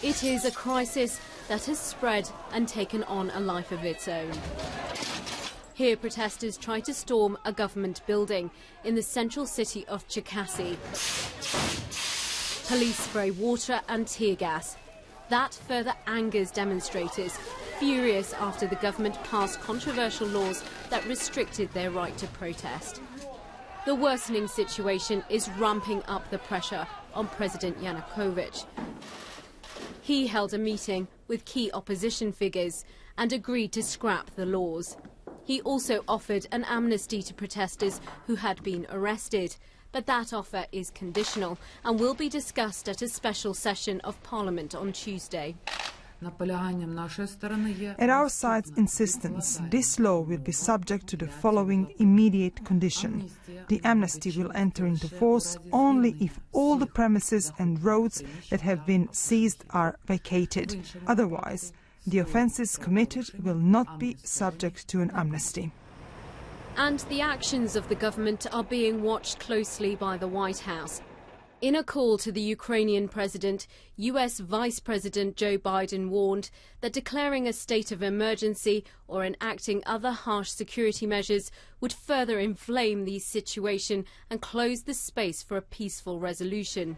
It is a crisis that has spread and taken on a life of its own. Here, protesters try to storm a government building in the central city of Cherkasy. Police spray water and tear gas. That further angers demonstrators, furious after the government passed controversial laws that restricted their right to protest. The worsening situation is ramping up the pressure on President Yanukovych. He held a meeting with key opposition figures and agreed to scrap the laws. He also offered an amnesty to protesters who had been arrested, but that offer is conditional and will be discussed at a special session of Parliament on Tuesday. At our side's insistence, this law will be subject to the following immediate condition. The amnesty will enter into force only if all the premises and roads that have been seized are vacated. Otherwise, the offences committed will not be subject to an amnesty. And the actions of the government are being watched closely by the White House. In a call to the Ukrainian president, US Vice President Joe Biden warned that declaring a state of emergency or enacting other harsh security measures would further inflame the situation and close the space for a peaceful resolution.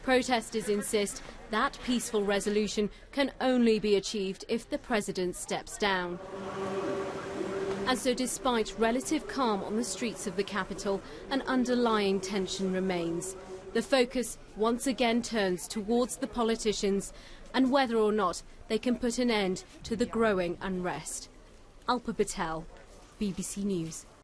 Protesters insist that peaceful resolution can only be achieved if the president steps down. And so despite relative calm on the streets of the capital, an underlying tension remains. The focus once again turns towards the politicians and whether or not they can put an end to the growing unrest. Alpa Patel, BBC News.